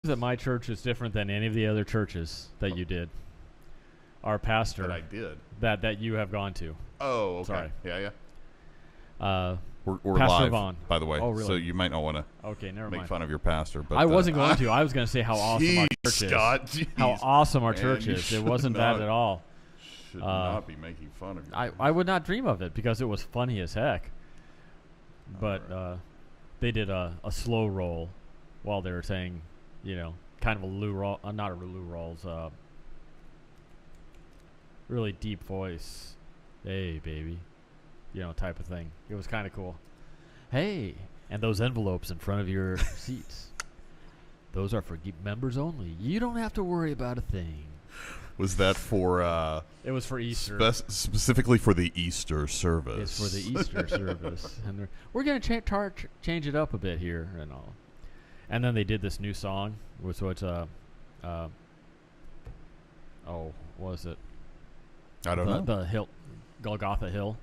that my church is different than any of the other churches that you did. Our pastor That I did. that you have gone to. Oh, okay. Sorry. Yeah. We're Pastor live, Vaughn. by the way. Oh, really? So you might not want to Okay, never make mind. fun of your pastor. But I wasn't going to. I was going to say how awesome our Jeez, church is. Scott, jeez. How awesome our Man, church you is. It should wasn't not- that at all. should not be making fun of your I would not dream of it because it was funny as heck. But they did a slow roll while they were saying, kind of a Lou Roll, not a Lou Rolls, really deep voice. Hey, baby. Type of thing. It was kind of cool. Hey, and those envelopes in front of your seats. Those are for members only. You don't have to worry about a thing. Was that for... It was for Easter. Specifically for the Easter service. It's for the Easter service. And we're going to change it up a bit here and all. And then they did this new song, which was, what was it? I don't know. The hill, Golgotha Hill.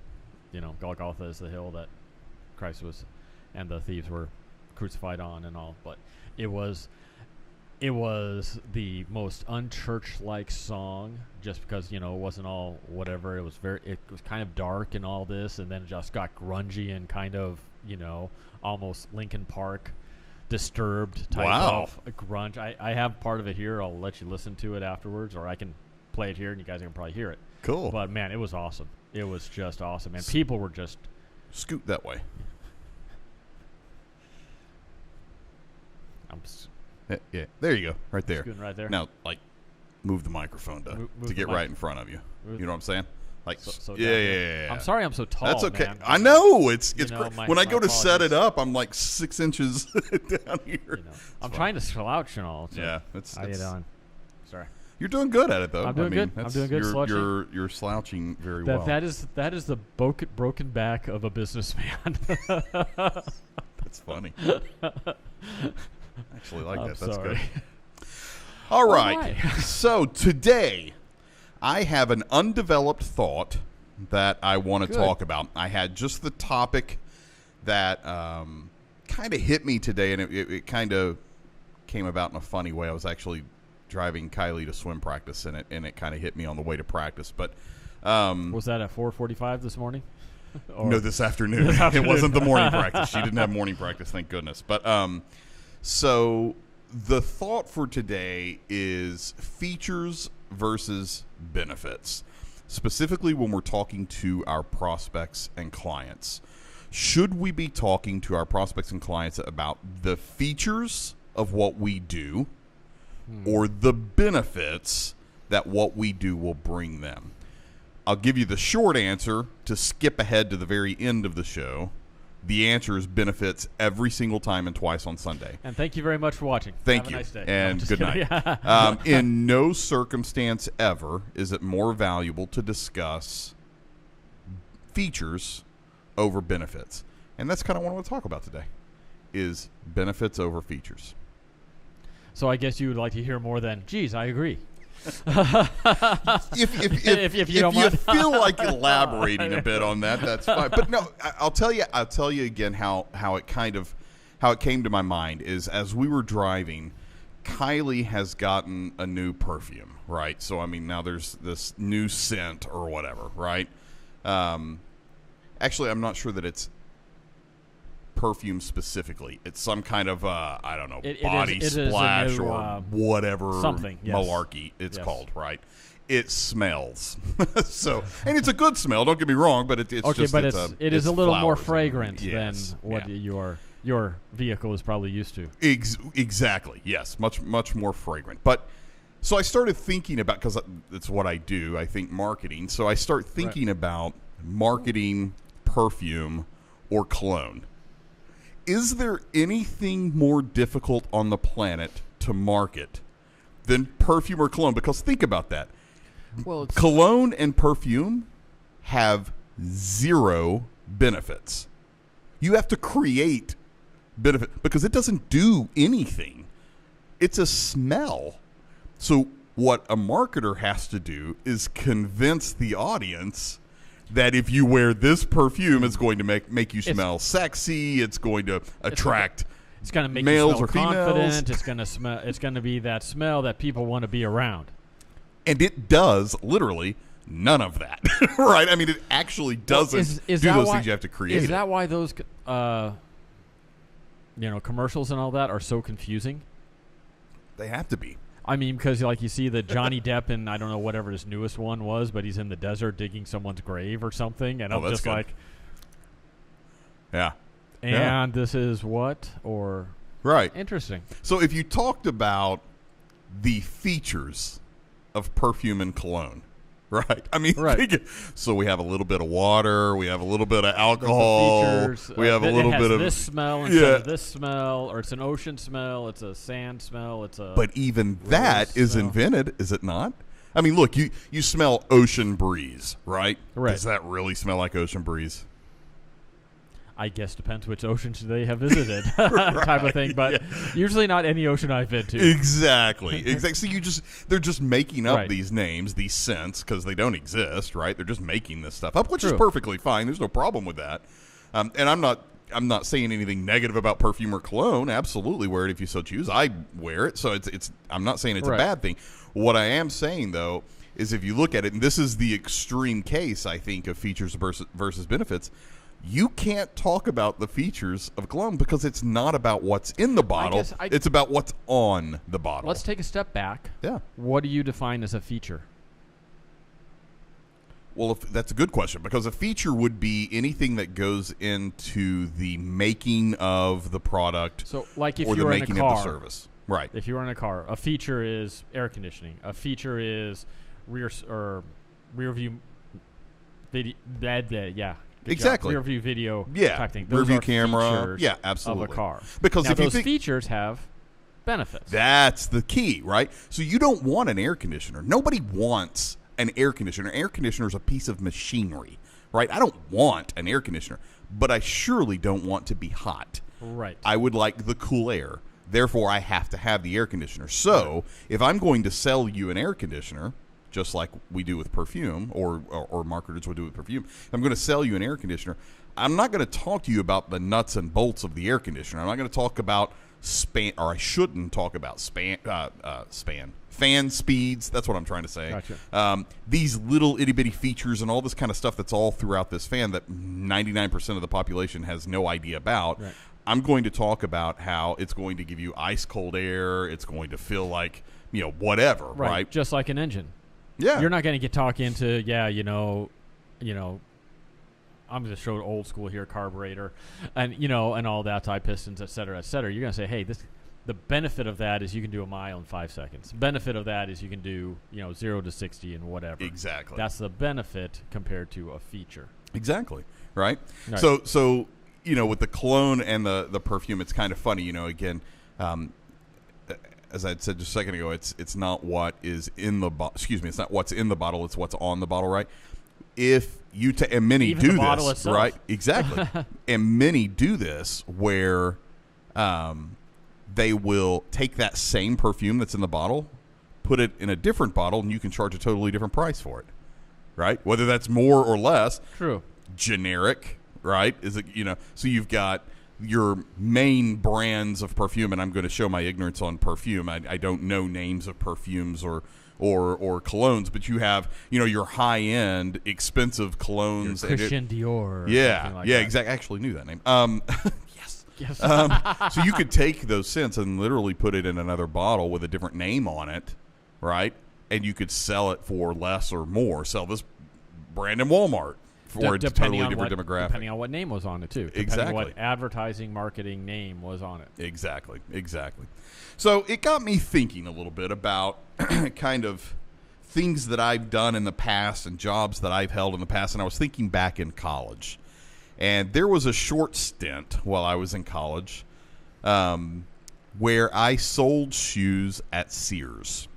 Golgotha is the hill that Christ was, and the thieves were crucified on and all. But it was the most unchurch-like song, just because it wasn't all whatever. It was kind of dark and all this, and then it just got grungy and kind of almost Linkin Park, Disturbed type of grunge. I have part of it here. I'll let you listen to it afterwards, or I can play it here, and you guys can probably hear it. Cool. But man, it was awesome. It was just awesome, and people were just scoot that way. Yeah, there you go, right there. Scooting right there. Now, move the microphone to get right in front of you. You know what I'm saying? Yeah. I'm sorry I'm so tall. That's okay. Man. I know it's great. When I go to apologies. set it up, I'm like 6 inches down here. I'm trying to slouch and all. So Yeah, how you doing? Sorry. You're doing good at it, though. I'm doing good. I'm doing good. You're slouching very well. That is the broken back of a businessman. That's funny. I actually like that. That's sorry. good. All right. So today, I have an undeveloped thought that I want to talk about. I had just the topic that kind of hit me today, and it kind of came about in a funny way. I was actually driving Kylie to swim practice, and it kind of hit me on the way to practice. But was that at 4:45 this morning? No, this afternoon. It wasn't the morning practice. She didn't have morning practice, thank goodness. But so the thought for today is features versus benefits, specifically when we're talking to our prospects and clients. Should we be talking to our prospects and clients about the features of what we do or the benefits that what we do will bring them? I'll give you the short answer to skip ahead to the very end of the show. The answer is benefits every single time and twice on Sunday. And thank you very much for watching. Thank Have you. a nice day. And good kidding. night. In no circumstance ever is it more valuable to discuss features over benefits. And that's kind of what I want to talk about today, is benefits over features. So I guess you would like to hear more than, geez, I agree. If you feel like elaborating a bit on that, that's fine. But no, I'll tell you again how it came to my mind is as we were driving, Kylie has gotten a new perfume, right? So I mean now there's this new scent or whatever, right? Actually, I'm not sure that it's perfume specifically. It's some kind of I don't know, body splash new, or whatever something, yes. malarkey it's called, right? It smells so, and it's a good smell. Don't get me wrong, but it's okay, just but it is a little more flowers fragrant than what your vehicle is probably used to. Exactly. Yes, much more fragrant. But so I started thinking about, because it's what I do. I think marketing. So I start thinking about marketing perfume or cologne. Is there anything more difficult on the planet to market than perfume or cologne? Because think about that. Well, Cologne and perfume have zero benefits. You have to create benefit because it doesn't do anything. It's a smell. So what a marketer has to do is convince the audience that if you wear this perfume, it's going to make you smell sexy. It's going to attract It's going to make males you smell or females. confident. It's going to smell. It's going to be that smell that people want to be around. And it does literally none of that, right? I mean, it actually doesn't do those things you have to create. Is that why those, commercials and all that are so confusing? They have to be. I mean, because like you see the Johnny Depp in, I don't know, whatever his newest one was, but he's in the desert digging someone's grave or something, and I'm just good. like, yeah. And this is what? Or right. Interesting. So if you talked about the features of perfume and cologne, right? I mean, right. So we have a little bit of water, we have a little bit of alcohol, features, we have a little bit of this smell instead of this smell, or it's an ocean smell, it's a sand smell, it's a. But even that is smell. invented, is it not? I mean, look, you smell ocean breeze, right? Right. Does that really smell like ocean breeze? I guess depends which oceans they have visited, type of thing. But usually not any ocean I've been to. Exactly. So they're just making up Right. these names, these scents, because they don't exist, right? They're just making this stuff up, which True. is perfectly fine. There's no problem with that. And I'm not saying anything negative about perfume or cologne. Absolutely wear it if you so choose. I wear it, so it's. I'm not saying it's Right. a bad thing. What I am saying though is if you look at it, and this is the extreme case, I think, of features versus benefits. You can't talk about the features of cologne because it's not about what's in the bottle. It's about what's on the bottle. Let's take a step back. Yeah. What do you define as a feature? Well, that's a good question, because a feature would be anything that goes into the making of the product, So, like if or the you're in a making car, of the service. Right. If you're in a car, a feature is air conditioning. A feature is rear view video. Yeah. Good Exactly. job. Rear view video Yeah. type thing. Rear Those view are camera. features Yeah, absolutely. of a car. Because now, if you those think features have benefits. that's the key, right? So you don't want an air conditioner. Nobody wants an air conditioner. Air conditioner is a piece of machinery, right? I don't want an air conditioner, but I surely don't want to be hot. Right. I would like the cool air. Therefore, I have to have the air conditioner. So if I'm going to sell you an air conditioner, just like we do with perfume, or marketers would do with perfume, if I'm going to sell you an air conditioner, I'm not going to talk to you about the nuts and bolts of the air conditioner. I'm not going to talk about I shouldn't talk about fan speeds. That's what I'm trying to say. Gotcha. These little itty bitty features and all this kind of stuff that's all throughout this fan that 99% of the population has no idea about. Right. I'm going to talk about how it's going to give you ice cold air. It's going to feel like, whatever, right? Just like an engine. Yeah. You're not going to get talk into, I'm going to show old school here, carburetor, and and all that type, pistons, et cetera, et cetera. You're going to say, hey, the benefit of that is you can do a mile in 5 seconds. Benefit of that is you can do 0 to 60 in whatever. Exactly. That's the benefit compared to a feature. Exactly. Right. Right. So with the cologne and the perfume, it's kind of funny. Again, as I said just a second ago, it's not what is in the it's not what's in the bottle. It's what's on the bottle, right? If you and many Even do the bottle this, itself. right? Exactly. And many do this where they will take that same perfume that's in the bottle, put it in a different bottle, and you can charge a totally different price for it, right? Whether that's more or less. True. Generic, right? Is it So you've got your main brands of perfume, and I'm going to show my ignorance on perfume. I don't know names of perfumes or colognes, but you have your high end expensive colognes. Your Christian Dior. Yeah, that. exactly. I actually knew that name. Yes. Yes. So you could take those scents and literally put it in another bottle with a different name on it, right? And you could sell it for less or more. Sell this brand in Walmart for a totally different demographic. Depending on what name was on it, too. Depending Exactly. on what advertising, marketing name was on it. Exactly. So it got me thinking a little bit about kind of things that I've done in the past and jobs that I've held in the past. And I was thinking back in college. And there was a short stint while I was in college where I sold shoes at Sears.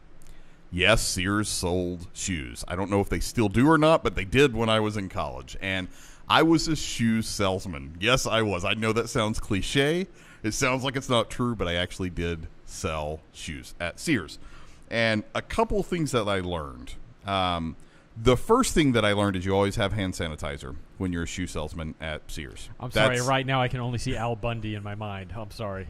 Yes, Sears sold shoes. I don't know if they still do or not, but they did when I was in college. And I was a shoe salesman. Yes, I was. I know that sounds cliche. It sounds like it's not true, but I actually did sell shoes at Sears. And a couple things that I learned. The first thing that I learned is you always have hand sanitizer when you're a shoe salesman at Sears. I'm sorry. Right now, I can only see Al Bundy in my mind. I'm sorry.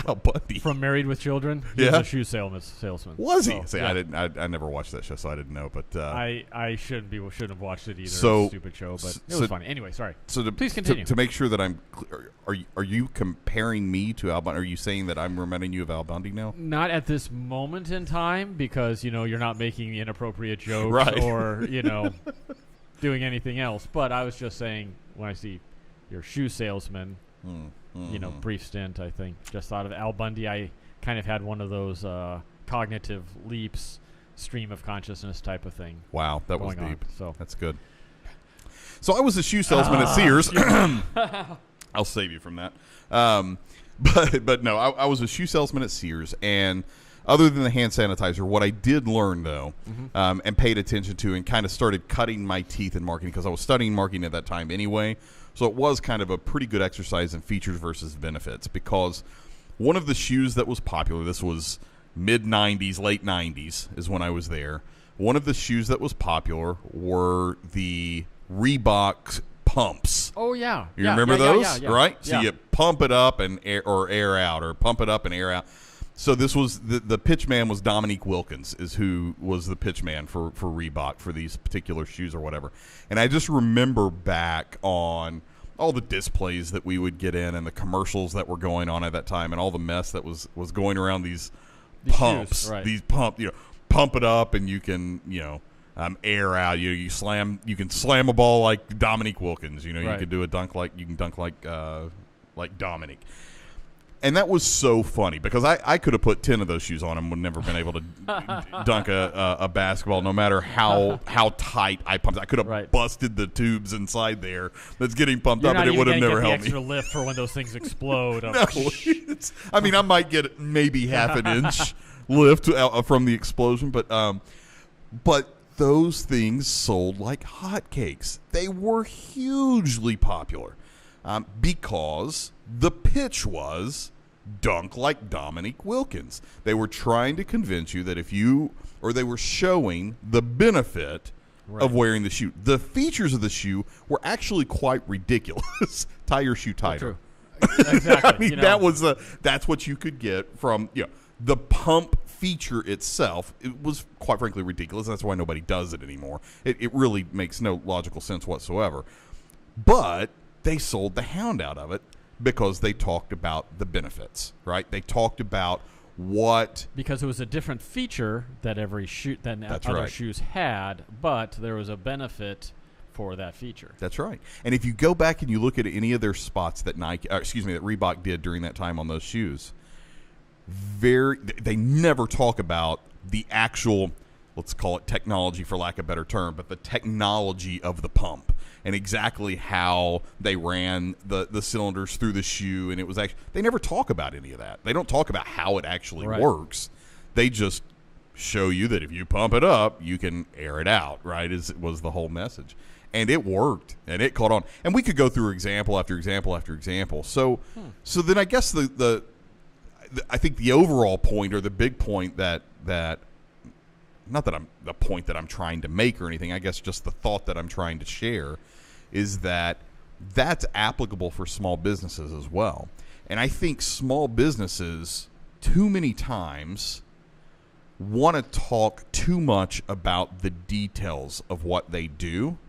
Al Bundy from Married with Children. He was a shoe salesman. Was he? See, yeah. I never watched that show, so I didn't know. But I shouldn't have watched it either. So, it's a stupid show, but it was funny. Anyway, sorry. So please continue. To make sure that I'm clear, are you comparing me to Al Bundy? Are you saying that I'm reminding you of Al Bundy now? Not at this moment in time, because you're not making inappropriate jokes right. or doing anything else. But I was just saying, when I see your shoe salesman, brief stint, I think, just thought of Al Bundy. I kind of had one of those cognitive leaps, stream of consciousness type of thing. Wow, that was deep. On, so that's good. So I was a shoe salesman at Sears. I'll save you from that. But no, I was a shoe salesman at Sears, and other than the hand sanitizer, what I did learn, though, and paid attention to and kind of started cutting my teeth in marketing, because I was studying marketing at that time anyway, so it was kind of a pretty good exercise in features versus benefits, because one of the shoes that was popular, this was mid-'90s, late '90s is when I was there, one of the shoes that was popular were the Reebok Pumps. Oh, yeah. You remember those? Yeah. Right? So you pump it up and air out, or pump it up and air out. So this was the pitch man was Dominique Wilkins, is who was the pitch man for Reebok for these particular shoes or whatever. And I just remember back on all the displays that we would get in and the commercials that were going on at that time and all the mess that was going around these pumps. Shoes, right. These pump it up and you can, air out. You can slam a ball like Dominique Wilkins. You right. can do a dunk like Dominique. And that was so funny, because I could have put 10 of those shoes on and would never been able to dunk a basketball, no matter how tight I pumped. I could have busted the tubes inside there that's getting pumped up, and it would have never helped me. Extra lift for when those things explode. No, I might get maybe half an inch lift from the explosion, but those things sold like hotcakes. They were hugely popular because the pitch was dunk like Dominique Wilkins. They were trying to convince you that they were showing the benefit of wearing the shoe. The features of the shoe were actually quite ridiculous. Tie your shoe tighter. Exactly. That's what you could get from the pump feature itself. It was quite frankly ridiculous. That's why nobody does it anymore. It really makes no logical sense whatsoever. But they sold the hound out of it because they talked about the benefits, right? They talked about because it was a different feature that every shoe other shoes had, but there was a benefit for that feature. That's right. And if you go back and you look at any of their spots that that Reebok did during that time on those shoes, they never talk about the actual, let's call it technology for lack of a better term, but the technology of the pump and exactly how they ran the cylinders through the shoe. And it was actually, they never talk about any of that. They don't talk about how it actually works. They just show you that if you pump it up, you can air it out, right? Was the whole message. And it worked, and it caught on. And we could go through example after example after example. So then I guess I think the overall point, or the big point that not that the point that I'm trying to make or anything, I guess just the thought that I'm trying to share is that's applicable for small businesses as well. And I think small businesses too many times want to talk too much about the details of what they do,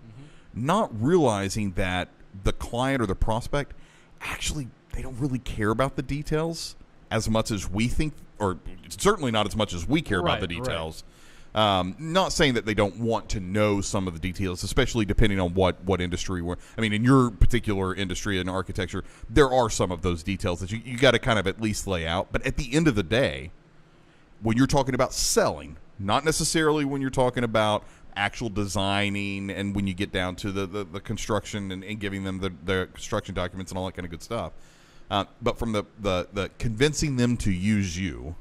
not realizing that the client or the prospect actually, they don't really care about the details as much as we think, or certainly not as much as we care about the details. Not saying that they don't want to know some of the details, especially depending on what industry we're. I mean, in your particular industry in architecture, there are some of those details that you got to kind of at least lay out. But at the end of the day, when you're talking about selling, not necessarily when you're talking about actual designing and when you get down to the construction and giving them the construction documents and all that kind of good stuff, but from the convincing them to use you,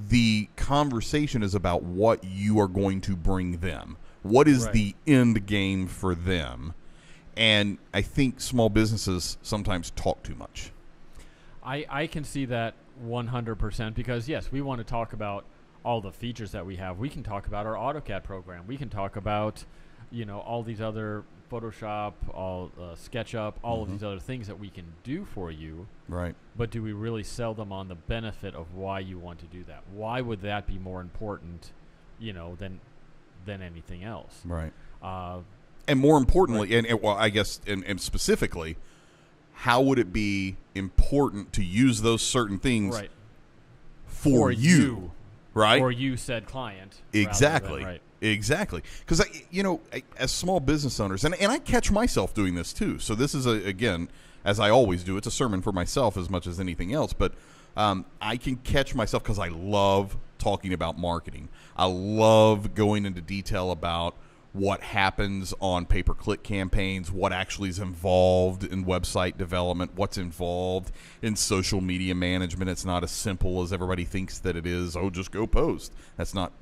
the conversation is about what you are going to bring them. What is the end game for them? And I think small businesses sometimes talk too much. I can see that 100% because, yes, we want to talk about all the features that we have. We can talk about our AutoCAD program. We can talk about, all these other Photoshop, all SketchUp, all of these other things that we can do for you. Right. But do we really sell them on the benefit of why you want to do that? Why would that be more important, than anything else? Right. And more importantly, right. and well, I guess, and specifically, how would it be important to use those certain things right. for you, right? Or you said client. Exactly. Right. Exactly. Because, as small business owners, and I catch myself doing this too. So this is, again, as I always do, it's a sermon for myself as much as anything else. But I can catch myself because I love talking about marketing. I love going into detail about what happens on pay-per-click campaigns, what actually is involved in website development, what's involved in social media management. It's not as simple as everybody thinks that it is. Oh, just go post. That's not,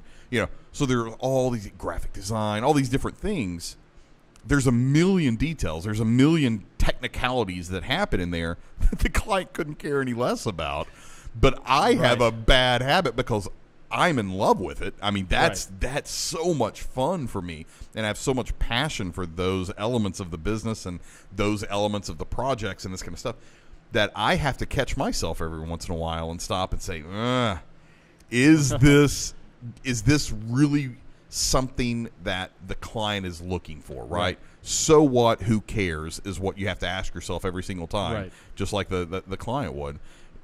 so there are all these graphic design, all these different things. There's a million details. There's a million technicalities that happen in there that the client couldn't care any less about. But I have a bad habit because I'm in love with it. I mean, that's so much fun for me, and I have so much passion for those elements of the business and those elements of the projects and this kind of stuff that I have to catch myself every once in a while and stop and say, is this really something that the client is looking for, right? So what? Who cares is what you have to ask yourself every single time, just like the client would.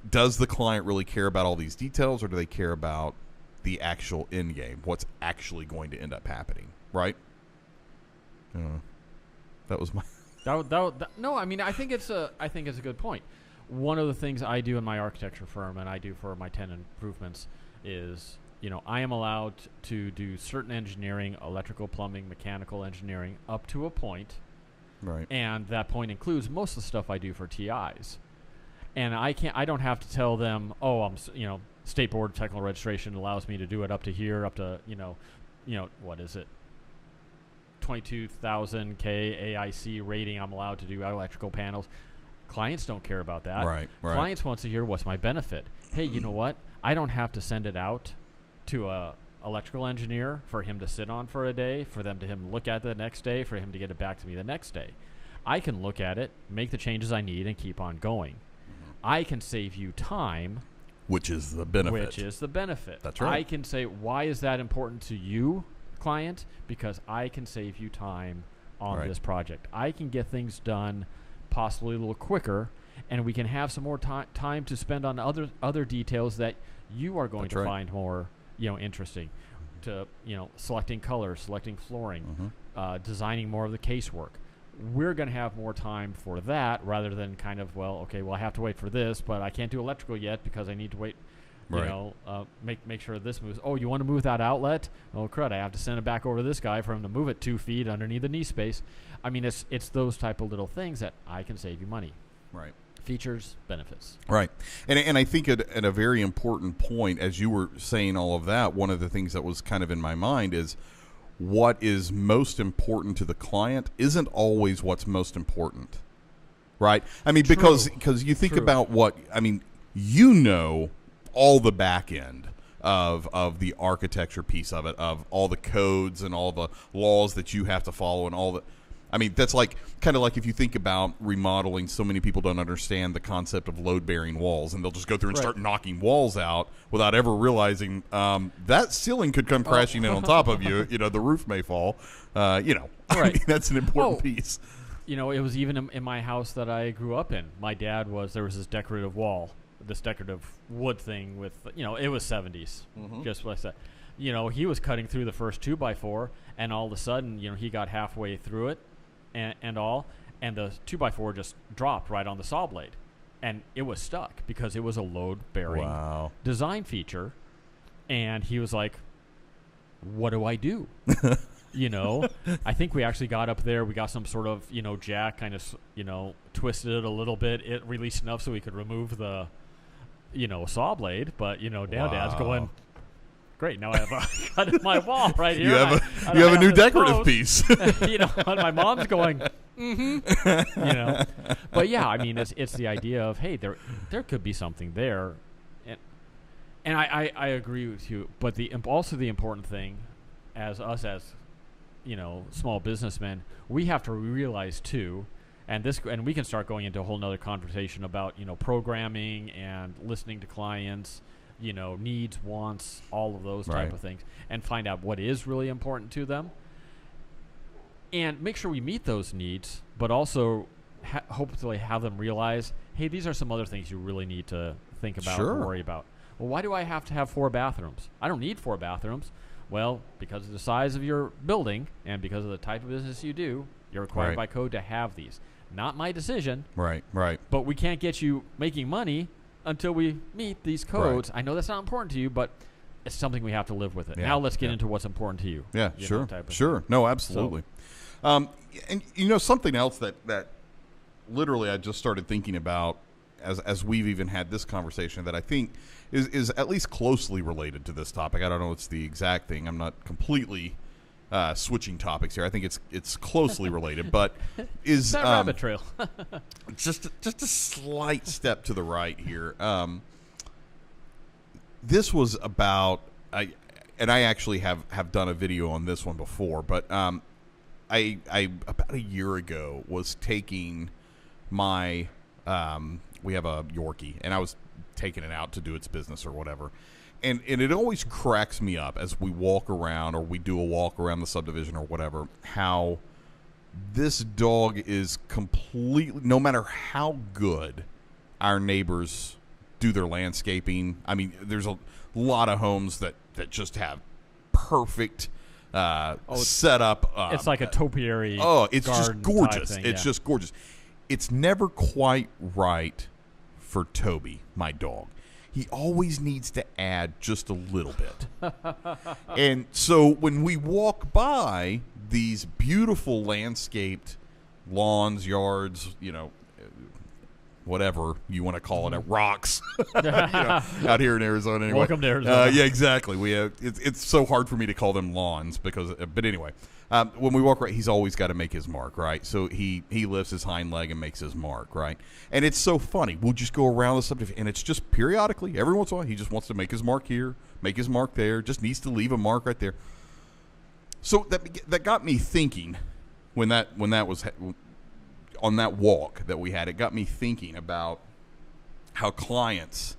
Does the client really care about all these details, or do they care about the actual end game, what's actually going to end up happening, right? That was my no, I mean, I think it's a good point. One of the things I do in my architecture firm, and I do for my tenant improvements, is I am allowed to do certain engineering, electrical, plumbing, mechanical engineering up to a point, right? And that point includes most of the stuff I do for TIs. And I don't have to tell them, State Board of Technical Registration allows me to do it up to here, up to, what is it? 22,000 K AIC rating. I'm allowed to do electrical panels. Clients don't care about that. Right. Clients want to hear what's my benefit. Hey, you know what? I don't have to send it out to a electrical engineer for him to sit on for a day, for him to look at it the next day, for him to get it back to me the next day. I can look at it, make the changes I need, and keep on going. I can save you time. Which is the benefit. That's right. I can say, why is that important to you, client? Because I can save you time on this project. I can get things done possibly a little quicker, and we can have some more time to spend on other details that you are going to find more interesting. To selecting colors, selecting flooring, designing more of the casework. We're going to have more time for that rather than kind of, I have to wait for this, but I can't do electrical yet because I need to wait, make sure this moves. Oh, you want to move that outlet? Oh, crud, I have to send it back over to this guy for him to move it 2 feet underneath the knee space. I mean, it's those type of little things that I can save you money. Right. Features, benefits. Right. And I think at a very important point, as you were saying all of that, one of the things that was kind of in my mind is what is most important to the client isn't always what's most important, right? I mean, because you think about all the back end of the architecture piece of it, of all the codes and all the laws that you have to follow and all the. I mean, that's kind of like if you think about remodeling, so many people don't understand the concept of load-bearing walls, and they'll just go through and start knocking walls out without ever realizing that ceiling could come crashing in on top of you. The roof may fall. I mean, that's an important piece. It was even in my house that I grew up in. My dad there was this decorative wall, this decorative wood thing with, it was 70s, just like that. He was cutting through the first 2x4, and all of a sudden, he got halfway through it. And the 2x4 just dropped right on the saw blade, and it was stuck because it was a load-bearing design feature. And he was like, "What do I do?" I think we actually got up there. We got some sort of jack, kind of twisted it a little bit. It released enough so we could remove the saw blade. But Dad's going, great, now I have a cut in my wall right here. You have a new decorative piece. And my mom's going, But yeah, I mean, it's the idea of, hey, there could be something there, and I agree with you. But also the important thing, as small businessmen, we have to realize too, and we can start going into a whole nother conversation about programming and listening to clients, needs, wants, all of those type of things, and find out what is really important to them, and make sure we meet those needs, but also hopefully have them realize, hey, these are some other things you really need to think about and worry about. Well, why do I have to have 4 bathrooms? I don't need 4 bathrooms. Well, because of the size of your building and because of the type of business you do, you're required by code to have these. Not my decision. Right. But we can't get you making money until we meet these codes. I know that's not important to you, but it's something we have to live with it. Now let's get into what's important to you. Yeah, sure. No, absolutely. And something else that literally I just started thinking about as we've even had this conversation that I think is at least closely related to this topic. I don't know it's the exact thing. I'm not completely switching topics here. I think it's closely related, but is that rabbit trail. just a slight step to the right here. This was about I actually have done a video on this one before, but I about a year ago was taking my we have a Yorkie, and I was taking it out to do its business or whatever. And it always cracks me up as we walk around or we do a walk around the subdivision or whatever, how this dog is completely, no matter how good our neighbors do their landscaping. I mean, there's a lot of homes that just have perfect setup. It's like a topiary. Oh, it's just gorgeous. It's just gorgeous. It's never quite right for Toby, my dog. He always needs to add just a little bit. And so when we walk by these beautiful landscaped lawns, yards, whatever you want to call it, rocks, out here in Arizona. Anyway. Welcome to Arizona. Yeah, exactly. We have. It's so hard for me to call them lawns because. But anyway, when we walk right, he's always got to make his mark, right? So he lifts his hind leg and makes his mark, right? And it's so funny. We'll just go around the subdivision, and it's just periodically, every once in a while, he just wants to make his mark here, make his mark there, just needs to leave a mark right there. So that got me thinking when that was on that walk that we had. It got me thinking about how clients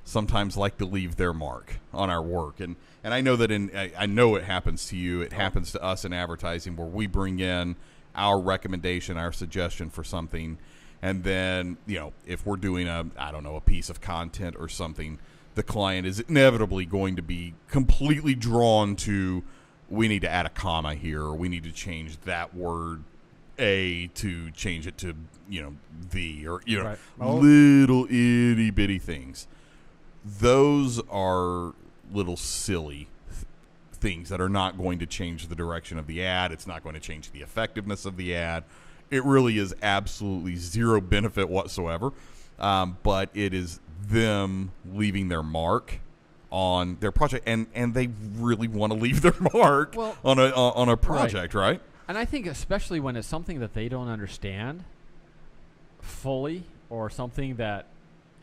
sometimes like to leave their mark on our work, and I know that I know it happens to you. It happens to us in advertising where we bring in our recommendation, our suggestion for something, and then if we're doing a piece of content or something, the client is inevitably going to be completely drawn to, we need to add a comma here, or we need to change that word A to change it to the, or little itty bitty things. Those are little silly things that are not going to change the direction of the ad. It's not going to change the effectiveness of the ad. It really is absolutely zero benefit whatsoever. But it is them leaving their mark on their project, and they really want to leave their mark on a project, right? And I think especially when it's something that they don't understand fully, or something that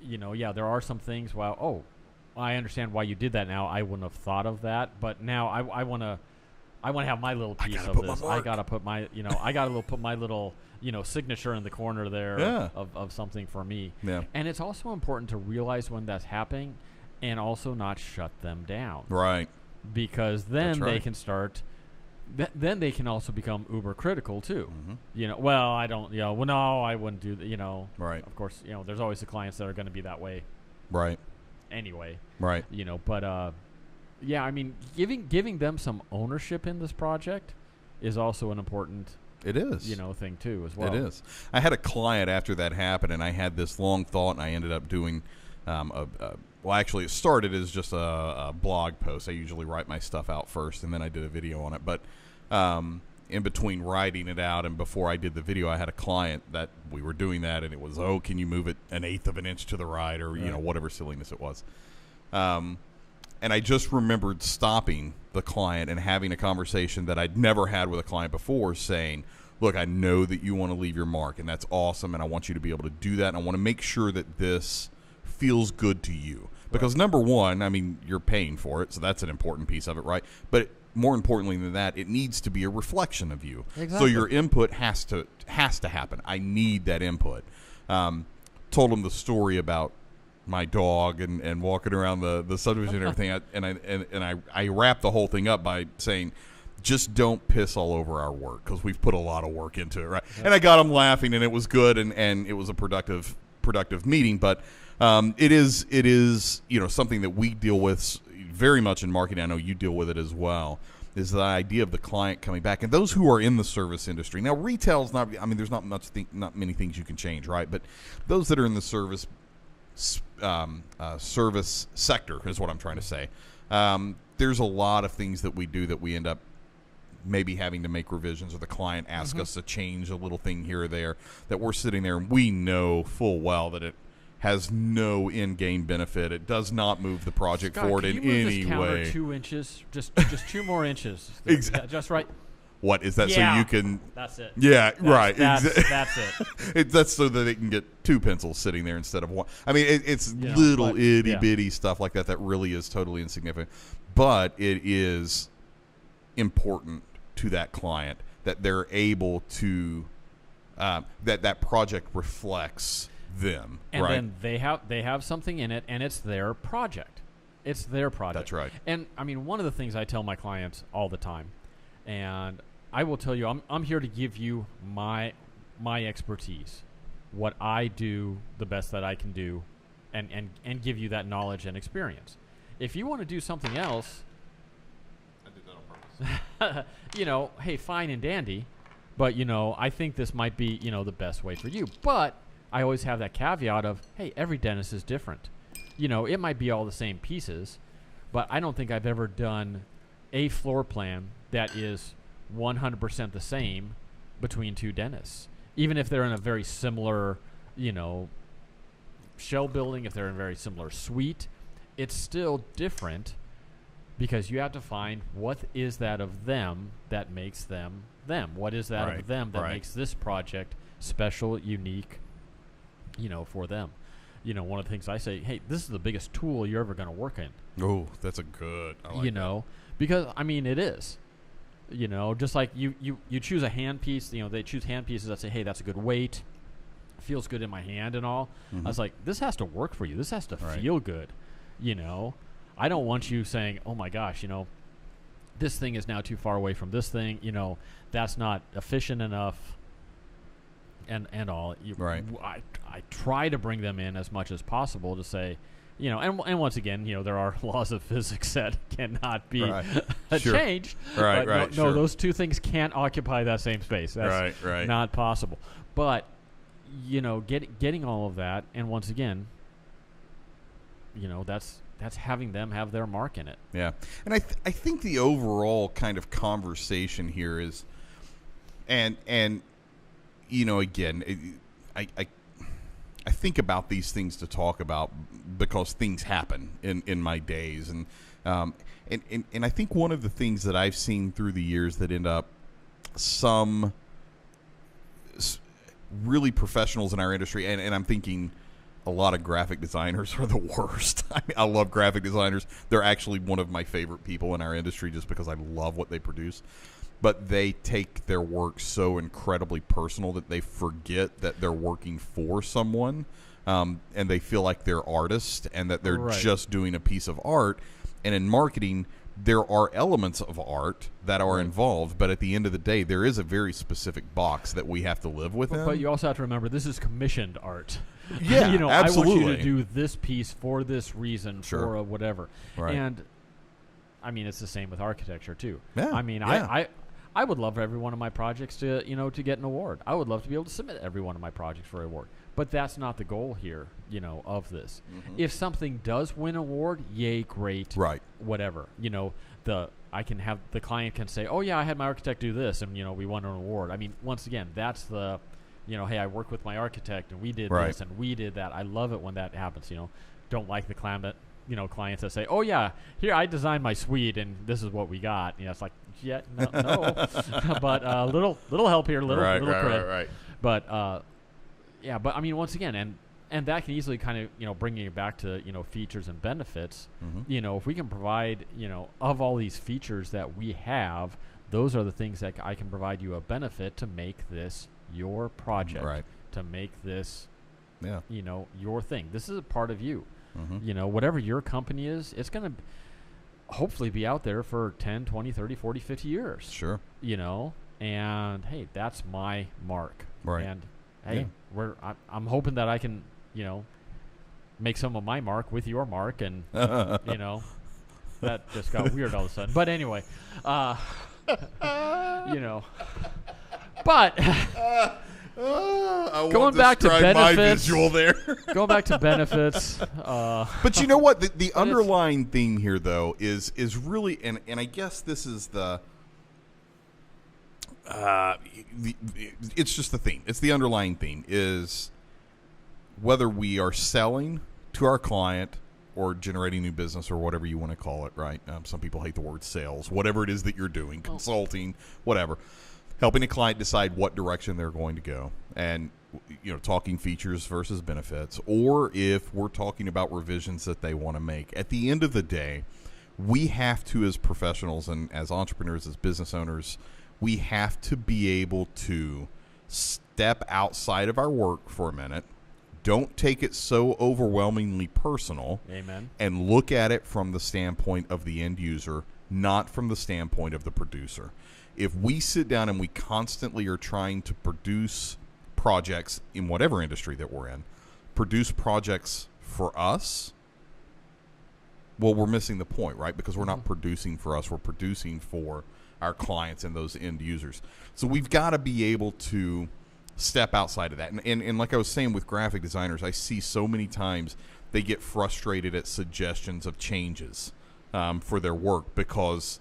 there are some things. I understand why you did that now. I wouldn't have thought of that, but now I want to have my little piece of this. I gotta put my put my little signature in the corner there of something for me. Yeah. And it's also important to realize when that's happening, and also not shut them down. Right. Because then they can start. Then they can also become uber critical too. Mm-hmm. I don't. No, I wouldn't do that. Right. Of course, there's always the clients that are going to be that way. Right. Anyway. Right. But I mean, giving them some ownership in this project is also an important. It is. Thing too as well. It is. I had a client after that happened, and I had this long thought, and I ended up doing actually, it started as just a blog post. I usually write my stuff out first, and then I did a video on it. But in between writing it out and before I did the video, I had a client that we were doing that, and it was, can you move it 1/8 of an inch to the right, or whatever silliness it was. And I just remembered stopping the client and having a conversation that I'd never had with a client before, saying, look, I know that you want to leave your mark, and that's awesome, and I want you to be able to do that, and I want to make sure that this feels good to you. Because number one, I mean, you're paying for it, so that's an important piece of it, right? But more importantly than that, it needs to be a reflection of you. Exactly. So your input has to happen. I need that input. Told him the story about my dog and walking around the subdivision and everything, and I wrapped the whole thing up by saying, just don't piss all over our work, because we've put a lot of work into it, right? Yep. And I got him laughing, and it was good, and it was a productive meeting, but it is something that we deal with very much in marketing. I know you deal with it as well, is the idea of the client coming back, and those who are in the service industry. Now, retail's not, I mean, there's not many things you can change, right? But those that are in the service sector is what I'm trying to say. There's a lot of things that we do that we end up maybe having to make revisions, or the client asks us to change a little thing here or there, that we're sitting there and we know full well that it has no in-game benefit. It does not move the project forward in any way. 2 inches, just 2 more inches. Exactly. Just right. What is that? Yeah. So you can. That's it. Yeah, right. That's it. That's so that they can get 2 pencils sitting there instead of one. I mean, it's little itty bitty stuff like that really is totally insignificant, but it is important to that client that they're able to that project reflects them, and right? then they have something in it, and it's their project. It's their project. That's right. And I mean, one of the things I tell my clients all the time, and I will tell you, I'm here to give you my expertise, what I do the best that I can do, and give you that knowledge and experience. If you want to do something else, I did that on purpose. Hey, fine and dandy, but I think this might be the best way for you. But I always have that caveat of, hey, every dentist is different. It might be all the same pieces, but I don't think I've ever done a floor plan that is 100% the same between 2 dentists. Even if they're in a very similar, shell building, if they're in a very similar suite, it's still different, because you have to find what is that of them that makes them them. What is that of them that makes this project special, unique, for them. One of the things I say, hey, this is the biggest tool you're ever going to work in. Oh, that's a good. I like that. Because I mean, it is. Just like you choose a hand piece. They choose hand pieces that say, hey, that's a good weight, feels good in my hand and all. I was like, this has to work for you. This has to feel good. I don't want you saying, oh my gosh, this thing is now too far away from this thing. That's not efficient enough. And all. I try to bring them in as much as possible to say, and once again, there are laws of physics that cannot be changed. Right, but no, those 2 things can't occupy that same space. That's not possible. But, getting all of that, and once again, that's having them have their mark in it. Yeah. And I think the overall kind of conversation here is, and again, I think about these things to talk about because things happen in my days, and I think one of the things that I've seen through the years that end up some really professionals in our industry, and I'm thinking a lot of graphic designers are the worst. I mean, I love graphic designers. They're actually one of my favorite people in our industry just because I love what they produce. But they take their work so incredibly personal that they forget that they're working for someone, and they feel like they're artists and that they're just doing a piece of art. And in marketing, there are elements of art that are involved, but at the end of the day, there is a very specific box that we have to live within. But you also have to remember, this is commissioned art. Yeah, absolutely. I want you to do this piece for this reason, for a whatever. Right. And, I mean, it's the same with architecture, too. Yeah. I mean, I would love for every one of my projects to get an award. I would love to be able to submit every one of my projects for an award. But that's not the goal here, of this. Mm-hmm. If something does win an award, yay, great. Right. Whatever. I can have the client can say, oh, yeah, I had my architect do this, and, we won an award. I mean, once again, that's the, hey, I worked with my architect, and we did this, and we did that. I love it when that happens, Don't like the clients that say, oh, yeah, here, I designed my suite, and this is what we got. It's like, yeah, no. But little help here, little credit. Right. But, but I mean, once again, And that can easily kind of, bringing it back to, features and benefits, Mm-hmm. if we can provide, of all these features that we have, those are the things that I can provide you a benefit to make this your project, Right. to make this, Yeah. your thing. This is a part of you. Mm-hmm. Whatever your company is, it's going to hopefully be out there for 10, 20, 30, 40, 50 years. Sure. And hey, that's my mark. Right. And hey, I'm hoping that I can, make some of my mark with your mark, and that just got weird all of a sudden. But anyway, but going back to benefits, visual there. going back to benefits. But you know what? The underlying theme here, though, is really, and I guess this is it's just the theme. It's the underlying theme is whether we are selling to our client or generating new business or whatever you want to call it, right? Some people hate the word sales. Whatever it is that you're doing, consulting, whatever. Helping a client decide what direction they're going to go, and talking features versus benefits, or if we're talking about revisions that they want to make. At the end of the day, we have to, as professionals and as entrepreneurs, as business owners, we have to be able to step outside of our work for a minute. Don't take it so overwhelmingly personal. Amen. And look at it from the standpoint of the end user, not from the standpoint of the producer. If we sit down and we constantly are trying to produce projects in whatever industry that we're in, produce projects for us, well, we're missing the point, right? Because we're not producing for us. We're producing for our clients and those end users. So we've got to be able to step outside of that. And like I was saying with graphic designers, I see so many times they get frustrated at suggestions of changes for their work because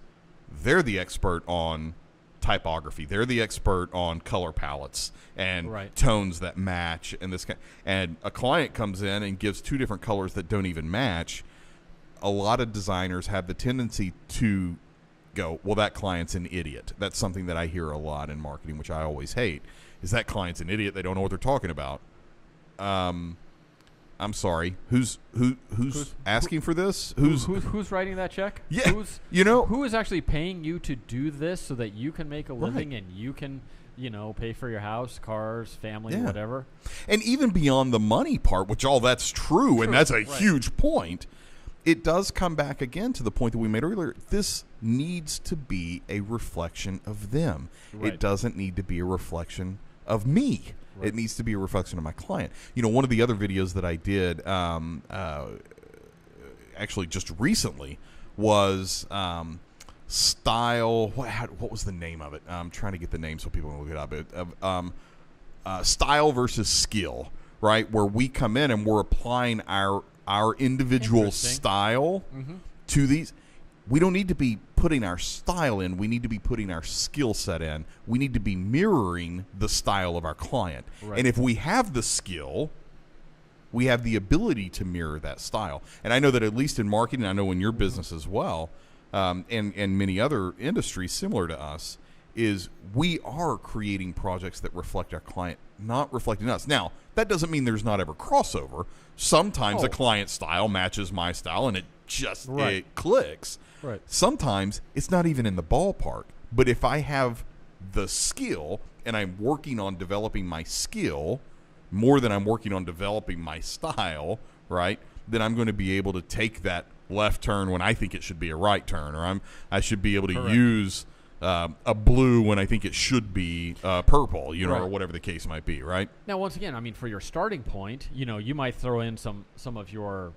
they're the expert on typography. They're the expert on color palettes and tones that match and this kind. And a client comes in and gives two different colors that don't even match. A lot of designers have the tendency to go, well, that client's an idiot. That's something that I hear a lot in marketing, which I always hate, is that client's an idiot. They don't know what they're talking about. I'm sorry. Who's asking for this? Who's writing that check? Yeah. Who is actually paying you to do this so that you can make a living and you can, pay for your house, cars, family, whatever. And even beyond the money part, which all that's true. And that's a huge point. It does come back again to the point that we made earlier. This needs to be a reflection of them. Right. It doesn't need to be a reflection of me. Right. It needs to be a reflection of my client. One of the other videos that I did actually just recently was style. What was the name of it? I'm trying to get the name so people can look it up. Style versus skill, right? Where we come in and we're applying our individual style to these. We don't need to be putting our style in. We need to be putting our skill set in. We need to be mirroring the style of our client. Right. And if we have the skill, we have the ability to mirror that style. And I know that at least in marketing, I know in your business as well, and many other industries similar to us, is we are creating projects that reflect our client, not reflecting us. Now, that doesn't mean there's not ever crossover. Sometimes a client style matches my style and it just it clicks. Right. Sometimes it's not even in the ballpark. But if I have the skill and I'm working on developing my skill more than I'm working on developing my style, right, then I'm going to be able to take that left turn when I think it should be a right turn, or I should be able to use a blue when I think it should be purple, or whatever the case might be, right? Now, once again, I mean, for your starting point, you might throw in some of your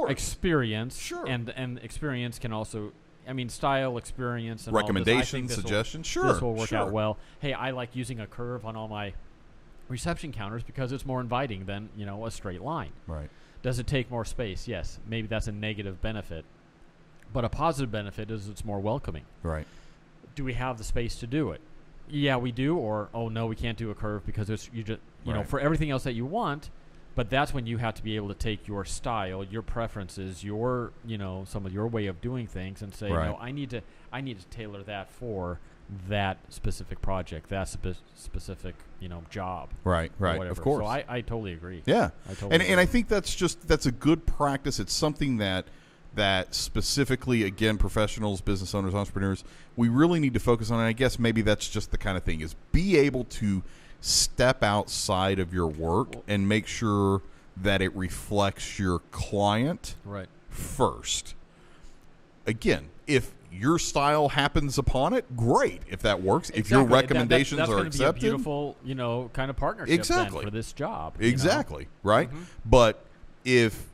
experience. Sure. And experience can also, style, experience, and recommendations, suggestions. Sure. This will work out well. Hey, I like using a curve on all my reception counters because it's more inviting than, a straight line. Right. Does it take more space? Yes. Maybe that's a negative benefit. But a positive benefit is it's more welcoming. Right. Do we have the space to do it? Yeah, we do. Or, oh, no, we can't do a curve because it's for everything else that you want, But that's when you have to be able to take your style, your preferences, your some of your way of doing things, and say, Right. no, I need to tailor that for that specific project, that specific job. Right. or Right. whatever. Of course. So I totally agree. Yeah. I totally And I agree. think that's a good practice. It's something that specifically, again, professionals, business owners, entrepreneurs, we really need to focus on. And I guess maybe that's just the kind of thing, is be able to step outside of your work and make sure that it reflects your client Right. first. Again, if your style happens upon it, great. If that works, if your Exactly. recommendations that's are gonna accepted, be a beautiful, kind of partnership Exactly. then for this job. exactly, right? Mhm. But if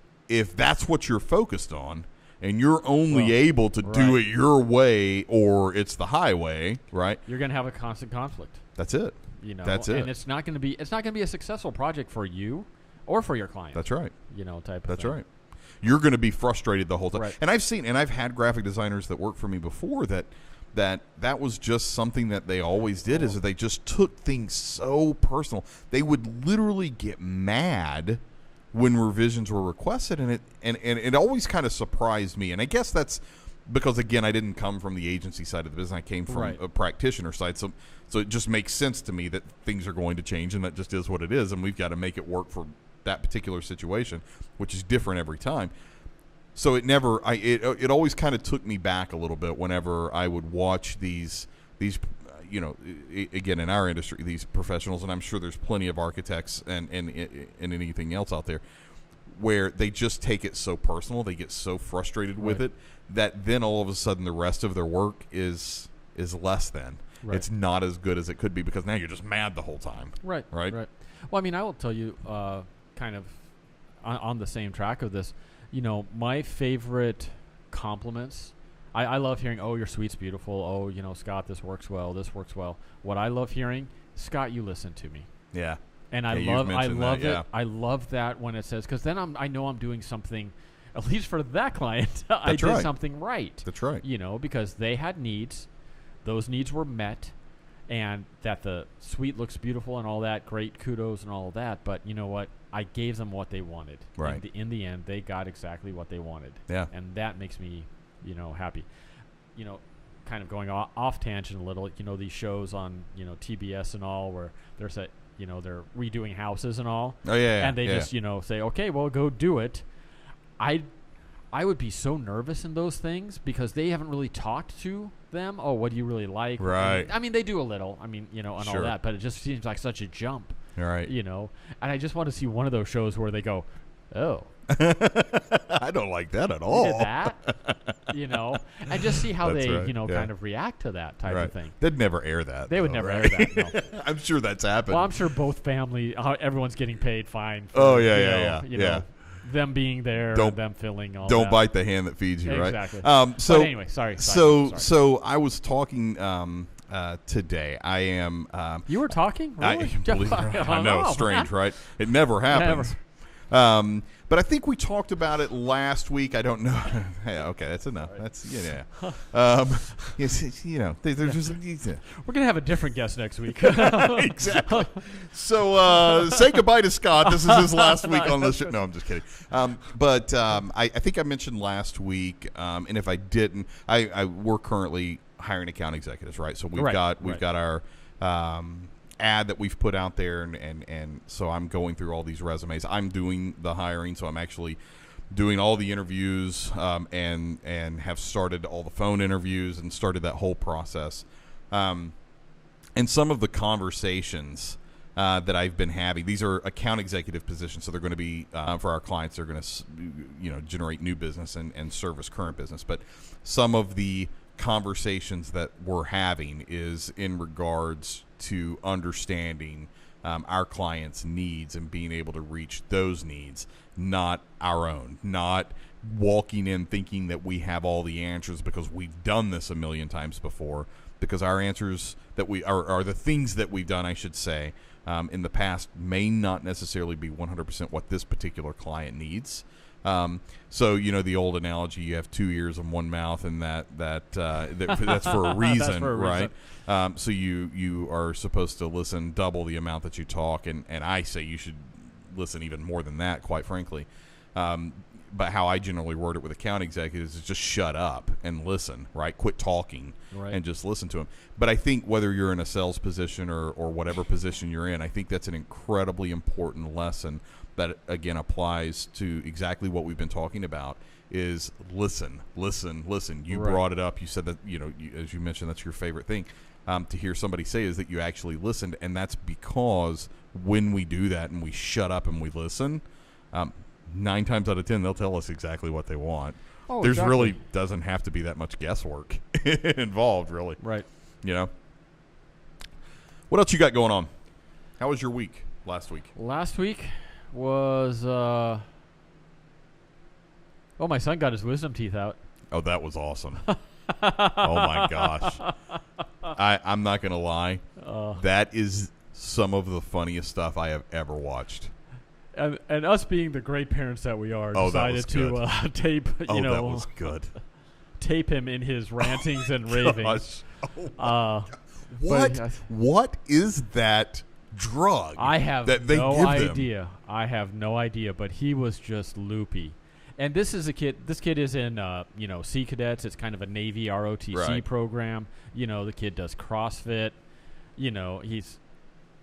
that's what you're focused on, and you're only Well, able to do right. it your way, or it's the highway, right? You're going to have a constant conflict. That's it. That's it. And it's not going to be a successful project for you or for your client. That's right. Type of That's thing. right. You're going to be frustrated the whole time. Right. And I've had graphic designers that worked for me before that was just something that they always did, is that they just took things so personal. They would literally get mad when revisions were requested, and it always kind of surprised me. And I guess that's because, again, I didn't come from the agency side of the business. I came from Right. a practitioner side. So it just makes sense to me that things are going to change, and that just is what it is, and we've got to make it work for that particular situation, which is different every time. So it always kind of took me back a little bit whenever I would watch these again, in our industry, these professionals, and I'm sure there's plenty of architects and anything else out there, where they just take it so personal, they get so frustrated with Right. it, that then all of a sudden the rest of their work is less than. Right. It's not as good as it could be, because now you're just mad the whole time. Right. Right? Well, I mean, I will tell you, kind of on the same track of this, my favorite compliments. I love hearing, "Oh, your suite's beautiful. Oh, Scott, this works well. This works well." What I love hearing, "Scott, you listen to me." Yeah. And Yeah, I you've love mentioned that, it. yeah. I love that when it says, because then I know I'm doing something, at least for that client, I That's did right. something right. That's right. Because they had needs, those needs were met, and that the suite looks beautiful and all that, great kudos and all of that. But you know what? I gave them what they wanted. Right. In the end, they got exactly what they wanted. Yeah. And that makes me, happy. Kind of going off tangent a little, these shows on, TBS and all, where they're they're redoing houses and all. Oh, yeah. And they just, say, "Okay, well, go do it." I would be so nervous in those things, because they haven't really talked to them. "Oh, what do you really like?" Right. I mean, they do a little. I mean, and all Sure. that, but it just seems like such a jump. All right. And I just want to see one of those shows where they go, "Oh, I don't like that at you all. did that," and just see how That's they, right, yeah. kind of react to that type Right. of thing. They'd never air that. They would though, never right? air that. No. I'm sure that's happened. Well, I'm sure both everyone's getting paid fine. For, Oh, yeah, yeah. Them being there, Don't- and them filling all. Don't that. bite the hand that feeds you, right? Exactly. So But anyway, sorry. So I was talking today. I am. You were talking? I Really? believe it or not, I know, strange, right? It never happens. But I think we talked about it last week. I don't know. Hey, okay, that's enough. Right. That's there's just We're gonna have a different guest next week. exactly. So say goodbye to Scott. This is his last week on the show. No, I'm just kidding. But I think I mentioned last week, and if I didn't, we're currently hiring account executives, right? So we've got our ad that we've put out there, and so I'm going through all these resumes. I'm doing the hiring, so I'm actually doing all the interviews, and have started all the phone interviews and started that whole process. And some of the conversations that I've been having, these are account executive positions, so they're going to be for our clients. They're going to generate new business and service current business. But some of the conversations that we're having is in regards to understanding our clients' needs and being able to reach those needs, not our own, not walking in thinking that we have all the answers because we've done this a million times before, because our answers that we are the things that we've done, I should say, in the past may not necessarily be 100% what this particular client needs. So the old analogy, you have two ears and one mouth, and that's for a reason, That's for a right? reason. So you are supposed to listen double the amount that you talk, and I say you should listen even more than that, quite frankly. But how I generally word it with account executives is just shut up and listen, right? Quit talking and just listen to them. But I think whether you're in a sales position or whatever position you're in, I think that's an incredibly important lesson that, again, applies to exactly what we've been talking about is listen. You brought it up. You said that, as you mentioned, that's your favorite thing to hear somebody say is that you actually listened. And that's because when we do that and we shut up and we listen, 9 times out of 10, they'll tell us exactly what they want. Oh, There's really doesn't have to be that much guesswork involved, really. Right. What else you got going on? How was your week last week? Last week was, my son got his wisdom teeth out. Oh, that was awesome. Oh, my gosh. I'm not going to lie. That is some of the funniest stuff I have ever watched. And us being the great parents that we are, decided to tape, that was good. Tape him in his rantings and ravings. What is that drug? I have that they no give idea. them? I have no idea, but he was just loopy. And this is a kid. This kid is in, Sea Cadets. It's kind of a Navy ROTC program. The kid does CrossFit.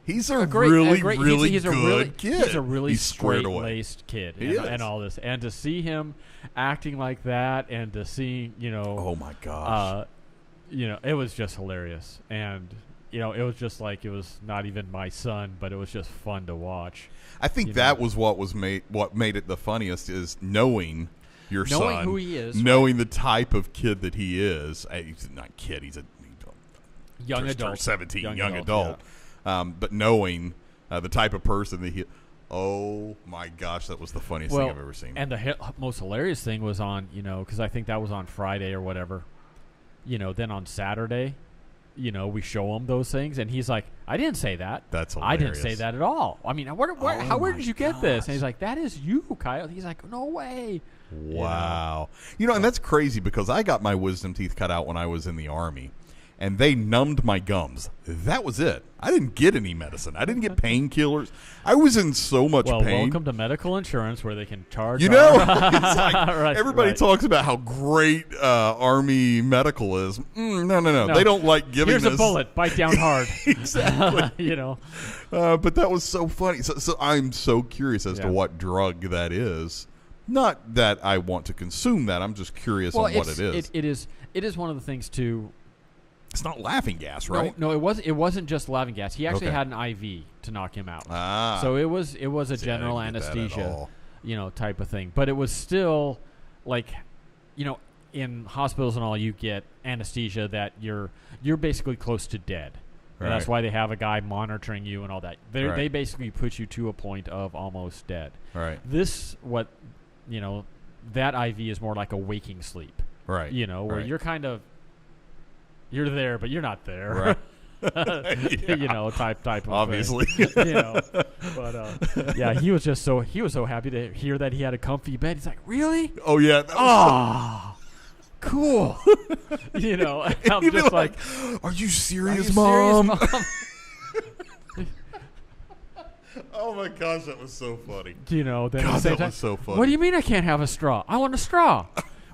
He's a really good kid. He's a really straight-laced kid, and all this. And to see him acting like that, and to see, oh my gosh, it was just hilarious. And it was just like it was not even my son, but it was just fun to watch. I think that was what made it the funniest is knowing your son, knowing who he is, knowing the type of kid that he is. He's not kid. He's a young adult, 17, young adult. Yeah. But knowing the type of person that he, oh my gosh, that was the funniest thing I've ever seen. And the most hilarious thing was on, because I think that was on Friday or whatever. Then on Saturday, we show him those things, and he's like, "I didn't say that. That's hilarious. I didn't say that at all. I mean, where did you get this?" And he's like, "That is you, Kyle." He's like, "No way." Wow. And that's crazy because I got my wisdom teeth cut out when I was in the Army. And they numbed my gums. That was it. I didn't get any medicine. I didn't get painkillers. I was in so much pain. Well, welcome to medical insurance where they can charge. It's like everybody talks about how great Army medical is. No. They don't like giving Here's a bullet. Bite down hard. Exactly. But that was so funny. So I'm so curious as to what drug that is. Not that I want to consume that. I'm just curious on what it is. It is one of the things too. It's not laughing gas, right? No, it wasn't just laughing gas. He actually had an IV to knock him out. So it was a general anesthesia, type of thing. But it was still like, in hospitals and all, you get anesthesia that you're basically close to dead. Right. And that's why they have a guy monitoring you and all that. They basically put you to a point of almost dead. Right. That IV is more like a waking sleep. Right. Where you're kind of. You're there, but you're not there. Right. Type of obviously. Thing. But he was so happy to hear that he had a comfy bed. He's like, really? Oh yeah. Cool. I'm just like, are you serious, Mom? Oh my gosh, that was so funny. Then that was so funny. What do you mean I can't have a straw? I want a straw.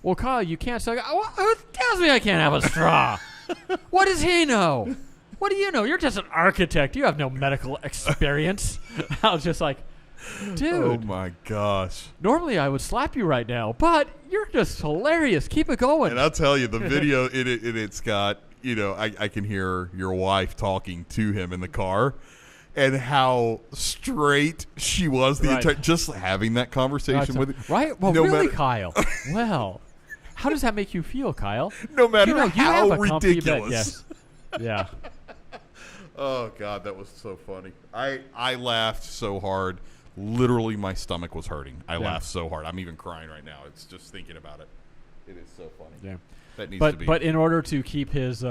Well, Kyle, you can't. So who tells me I can't have a straw? What does he know? What do you know? You're just an architect. You have no medical experience. I was just like, dude. Oh, my gosh. Normally I would slap you right now, but you're just hilarious. Keep it going. And I'll tell you, the video, it's got, I can hear your wife talking to him in the car and how straight she was the entire, just having that conversation with him. Right? Well, really, Kyle? Well. How does that make you feel, Kyle? No matter how ridiculous. Yes. Yeah. Oh, God, that was so funny. I laughed so hard. Literally, my stomach was hurting. I laughed so hard. I'm even crying right now. It's just thinking about it. It is so funny. Yeah. That needs to be. But in order to keep his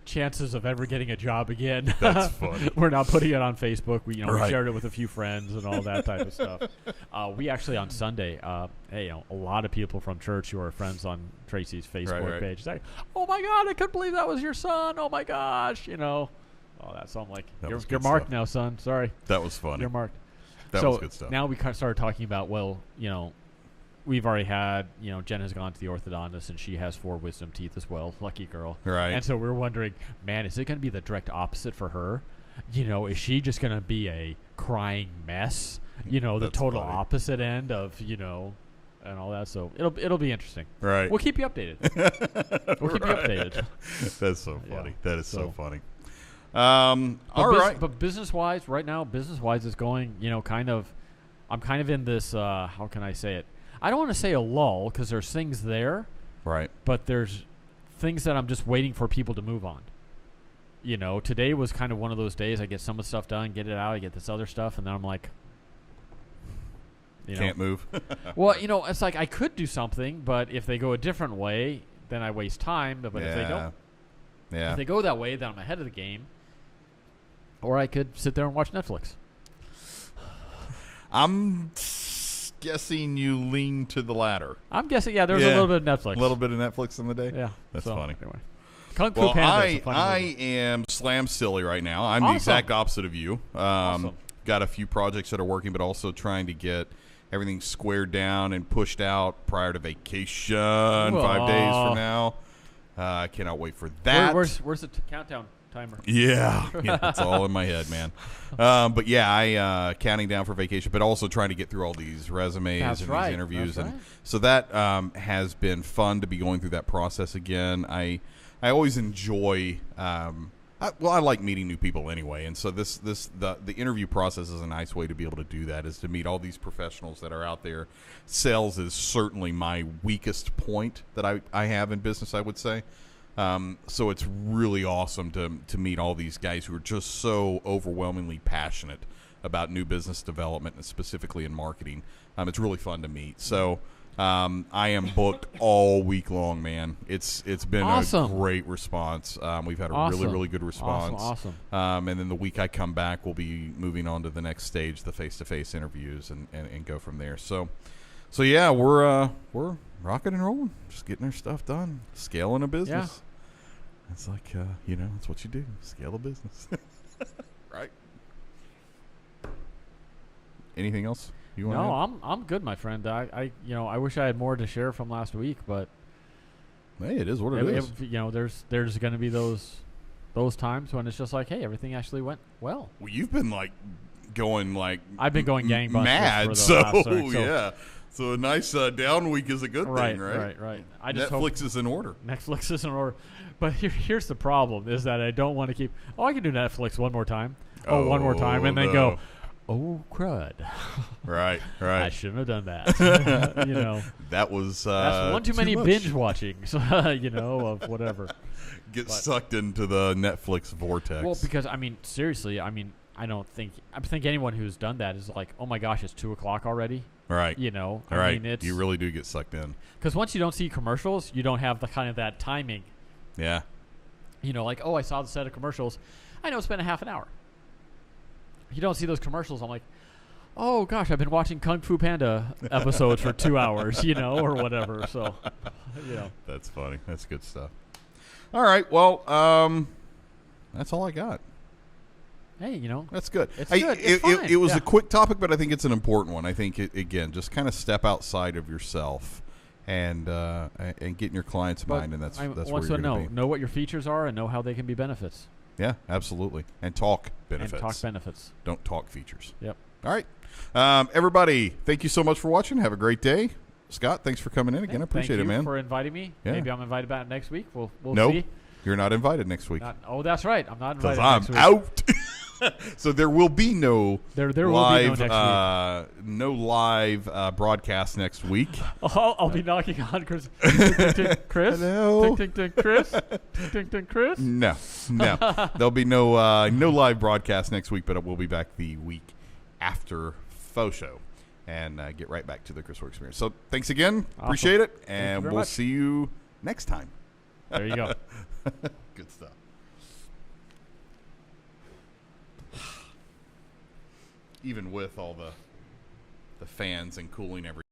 chances of ever getting a job again, that's funny. We're not putting it on Facebook. We shared it with a few friends and all that type of stuff. We actually on Sunday, a lot of people from church who are friends on Tracy's Facebook page. It's like, oh my God, I couldn't believe that was your son. Oh my gosh, all that. So I'm like, you're marked now, son. Sorry, that was funny. You're marked. That was good stuff. Now we kind of started talking about, well, we've already had, Jen has gone to the orthodontist and she has 4 wisdom teeth as well. Lucky girl. Right. And so we're wondering, man, is it going to be the direct opposite for her? Is she just going to be a crying mess? The total funny. opposite end of, and all that. So it'll be interesting. Right. We'll keep you updated. We'll keep you updated. That's so funny. Yeah. That is so funny. But business-wise, right now, is going, I'm kind of in this, how can I say it? I don't want to say a lull because there's things there. Right. But there's things that I'm just waiting for people to move on. Today was kind of one of those days. I get some of the stuff done, get it out, I get this other stuff, and then I'm like, can't move. Well, it's like I could do something, but if they go a different way, then I waste time. But if they don't, if they go that way, then I'm ahead of the game. Or I could sit there and watch Netflix. I'm guessing you lean to the latter. I'm guessing, there's a little bit of Netflix. A little bit of Netflix in the day? Yeah. That's funny. Anyway. Kung Fu Panda. I am slam silly right now. I'm the exact opposite of you. Awesome. Got a few projects that are working, but also trying to get everything squared down and pushed out prior to vacation 5 days from now. I cannot wait for that. Where's the countdown timer? Yeah, it's all in my head, man. But I counting down for vacation, but also trying to get through all these resumes these interviews, and so that has been fun to be going through that process again. I always enjoy. I like meeting new people anyway, and so the interview process is a nice way to be able to do that. Is to meet all these professionals that are out there. Sales is certainly my weakest point that I have in business, I would say. So it's really awesome to meet all these guys who are just so overwhelmingly passionate about new business development and specifically in marketing. It's really fun to meet. So I am booked all week long, man. It's been a great response. We've had a really, really good response. Awesome. And then the week I come back, we'll be moving on to the next stage, the face-to-face interviews, and go from there. So yeah, we're rocking and rolling, just getting our stuff done, scaling a business. Yeah. It's like it's what you do, scale a business. Right. Anything else you want? No, I'm good, my friend. I wish I had more to share from last week, but hey, it is what it is. There's going to be those times when it's just like, hey, everything actually went well. Well, you've been going I've been going gangbusters mad, for the so last week, yeah. So a nice down week is a good thing, right? Right. Netflix is in order. Netflix is in order. But here's the problem, is that I don't want to keep, I can do Netflix one more time. One more time, and then go, oh, crud. Right. I shouldn't have done that. That was that's one too many much. binge watching, of whatever. Sucked into the Netflix vortex. Well, because, seriously, I think anyone who's done that is like, oh my gosh, it's 2:00 already. Right. It's, you really do get sucked in. Because once you don't see commercials, you don't have the kind of that timing. Yeah. I saw the set of commercials. I know it's been a half an hour. You don't see those commercials. I'm like, oh gosh, I've been watching Kung Fu Panda episodes for 2 hours, or whatever. So, That's funny. That's good stuff. All right. Well, that's all I got. Hey, that's good. It's good. It was a quick topic, but I think it's an important one. I think again, just kind of step outside of yourself and getting your clients in mind, and that's where you're going to be. Know what your features are and know how they can be benefits. Yeah, absolutely. And talk benefits. Don't talk features. Yep. All right. Everybody, thank you so much for watching. Have a great day. Scott, thanks for coming in again. I appreciate it, man. Thank you for inviting me. Yeah. Maybe I'm invited back next week. We'll see. You're not invited next week. That's right. I'm not invited next week. Because I'm out. So there will be no live broadcast next week. I'll be knocking on Chris. Chris? Hello? Chris? Chris? No. There'll be no live broadcast next week, but we'll be back the week after Faux Show and get right back to the Chris Weir experience. So thanks again. Awesome. Appreciate it. And we'll much. See you next time. There you go. Good stuff. Even with all the fans and cooling everything.